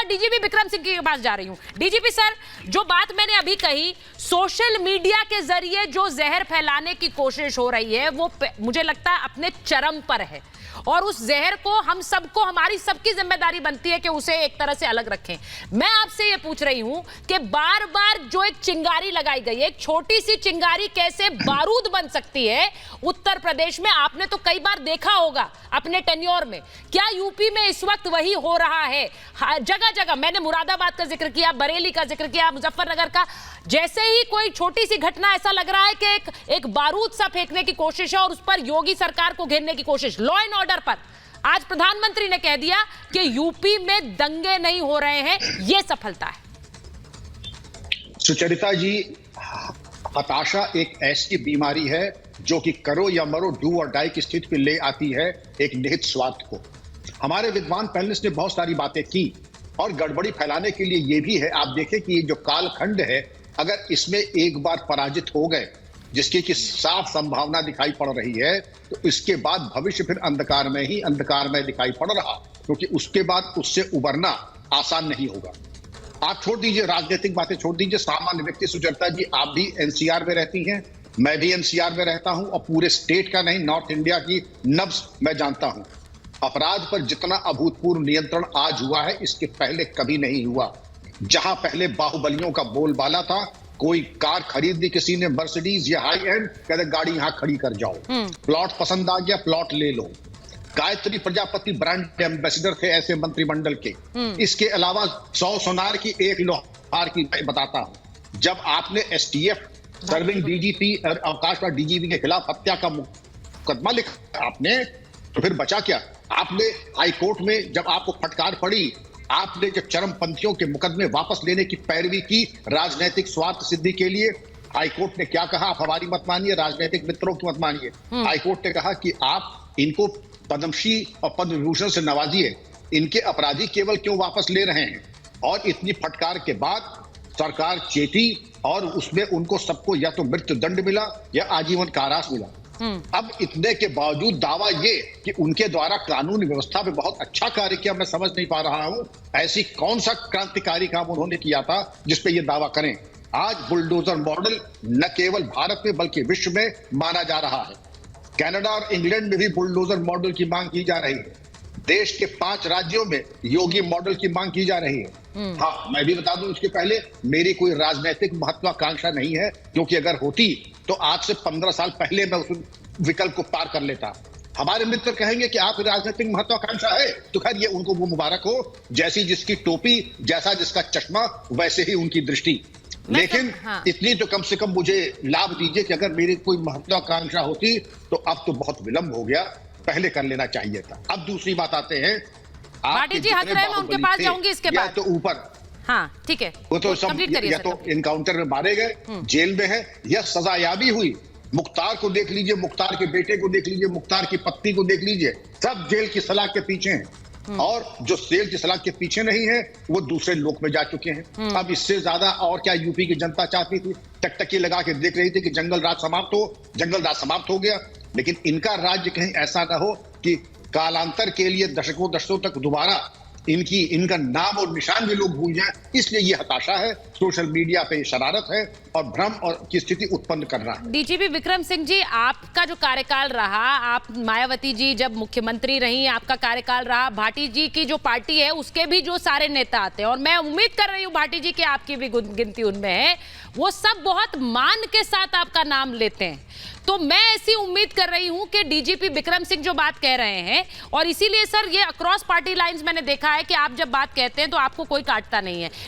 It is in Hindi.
बार डीजीपी विक्रम सिंह के पास जा रही हूं। डीजीपी सर, जो बात मैंने अभी कही, सोशल मीडिया के जरिए जो जहर फैलाने की कोशिश हो रही है वो मुझे लगता है अपने चरम पर है, और उस जहर को हम सबको, हमारी सबकी जिम्मेदारी बनती है कि उसे एक तरह से अलग रखें। मैं आपसे ये पूछ रही हूं कि बार बार जो एक चिंगारी लगाई गई है, एक छोटी सी चिंगारी कैसे बारूद बन सकती है उत्तर प्रदेश में? आपने तो कई बार देखा होगा अपने टेन्योर में। क्या यूपी में इस वक्त वही हो रहा है? जगह जगह, मैंने मुरादाबाद का जिक्र किया, बरेली का जिक्र किया, मुजफ्फरनगर का, जैसे ही कोई छोटी सी घटना, ऐसा लग रहा है कि एक बारूद सा फेंकने की कोशिश है और उस पर योगी सरकार को घेरने की कोशिश। लॉ एंड ऑर्डर पर आज प्रधानमंत्री ने कह दिया कि यूपी में दंगे नहीं हो रहे हैं, यह सफलता है। सुचरिता जी, हताशा एक ऐसी बीमारी है जो कि करो या मरो, डू और डाई की स्थिति पे ले आती है एक निहित स्वार्थ को। हमारे विद्वान पैनलिस्ट ने बहुत सारी बातें की और गड़बड़ी फैलाने के लिए ये भी है, आप देखें कि ये जो कालखंड है, अगर इसमें एक बार पराजित हो गए, जिसकी कि साफ संभावना दिखाई पड़ रही है, तो इसके बाद भविष्य फिर अंधकार में ही अंधकार में दिखाई पड़ रहा, क्योंकि उसके बाद उससे उबरना आसान नहीं होगा। आप छोड़ दीजिए राजनीतिक बातें, छोड़ दीजिए सामान्य व्यक्ति। सुचरिता जी, आप भी एनसीआर में रहती हैं, मैं भी एनसीआर में रहता हूं, और पूरे स्टेट का नहीं, नॉर्थ इंडिया की नब्ज मैं जानता हूं। अपराध पर जितना अभूतपूर्व नियंत्रण आज हुआ है, इसके पहले कभी नहीं हुआ। जहां पहले बाहुबलियों का बोलबाला था, कोई कार खरीदी किसी ने, मर्सिडीज या हाई एंड, कहते गाड़ी यहां खड़ी कर जाओ, प्लॉट पसंद आ गया प्लॉट ले लो। गायत्री प्रजापति ब्रांड एम्बेसडर थे ऐसे मंत्रिमंडल के। इसके अलावा 100 सोनार की 1 लोहार की बताता हूं। जब आपने एसटीएफ सर्विंग डीजीपी और अवकाश डीजीपी के खिलाफ हत्या का मुकदमा लिखा आपने, तो फिर बचा क्या? आपने हाईकोर्ट में जब आपको फटकार पड़ी, आपने जब चरमपंथियों के मुकदमे वापस लेने की पैरवी की राजनीतिक स्वार्थ सिद्धि के लिए, हाईकोर्ट ने क्या कहा? आप हमारी मत मानिए, राजनीतिक मित्रों की मत मानिए। हाईकोर्ट ने कहा कि आप इनको पद्मश्री और पद्म विभूषण से नवाजिए, इनके अपराधी केवल क्यों वापस ले रहे हैं? और इतनी फटकार के बाद सरकार चेती और उसमें उनको सबको या तो मृत्यु दंड मिला या आजीवन कारावास मिला। अब इतने के बावजूद दावा ये कि उनके द्वारा कानून व्यवस्था पे बहुत अच्छा कार्य किया, मैं समझ नहीं पा रहा हूं ऐसी कौन सा क्रांतिकारी काम उन्होंने किया था जिसपे ये दावा करें। आज बुलडोजर मॉडल न केवल भारत में बल्कि विश्व में माना जा रहा है। कनाडा और इंग्लैंड में भी बुलडोजर मॉडल की मांग की जा रही है। देश के 5 राज्यों में योगी मॉडल की मांग की जा रही है। हाँ, मैं भी बता दूं इसके पहले, मेरी कोई राजनीतिक महत्वाकांक्षा नहीं है, क्योंकि अगर होती तो आज से 15 साल पहले मैं उस विकल्प को पार कर लेता। हमारे मित्र कहेंगे कि आप राजनीतिक महत्वाकांक्षा है, तो खैर ये उनको वो मुबारक हो, जैसी जिसकी टोपी, जैसा जिसका चश्मा, वैसे ही उनकी दृष्टि। लेकिन इतनी तो कम से कम मुझे लाभ दीजिए कि अगर मेरी कोई महत्वाकांक्षा होती तो अब तो बहुत विलंब हो गया, पहले कर लेना चाहिए था। अब दूसरी बात आते हैं, भाटी जी हंस रहे हैं, मैं उनके पास जाऊंगी इसके बाद। तो ऊपर, हाँ ठीक है, वो तो सब या तो इनकाउंटर में मारे गए, जेल में है, या सजायाबी हुई। मुख्तार को देख लीजिए, मुख्तार के बेटे को देख लीजिए, मुख्तार की पत्नी को देख लीजिए, सब जेल की सलाह के पीछे हैं। और जो जेल की सलाह के पीछे नहीं है वो दूसरे लोक में जा चुके हैं। अब इससे ज्यादा और क्या यूपी की जनता चाहती थी? टकटकी लगा के देख रही थी कि जंगल राज समाप्त हो, जंगल राज समाप्त हो गया। लेकिन इनका राज्य कहीं ऐसा ना हो कि कालांतर के लिए दशकों तक दोबारा इनका नाम और निशान भी लोग भूल जाएं। इसलिए ये हताशा है, सोशल मीडिया पे शरारत है और भ्रम और की स्थिति उत्पन्न कर रहा है। डीजीपी विक्रम सिंह जी, आपका जो कार्यकाल रहा, आप मायावती जी जब मुख्यमंत्री रही, आपका कार्यकाल रहा, भाटी जी की जो पार्टी है उसके भी जो सारे नेता आते हैं, और मैं उम्मीद कर रही हूँ भाटी जी की आपकी भी गिनती उनमें है, वो सब बहुत मान के साथ आपका नाम लेते हैं। तो मैं ऐसी उम्मीद कर रही हूं कि डीजीपी विक्रम सिंह जो बात कह रहे हैं, और इसीलिए सर ये अक्रॉस पार्टी लाइंस मैंने देखा है कि आप जब बात कहते हैं तो आपको कोई काटता नहीं है।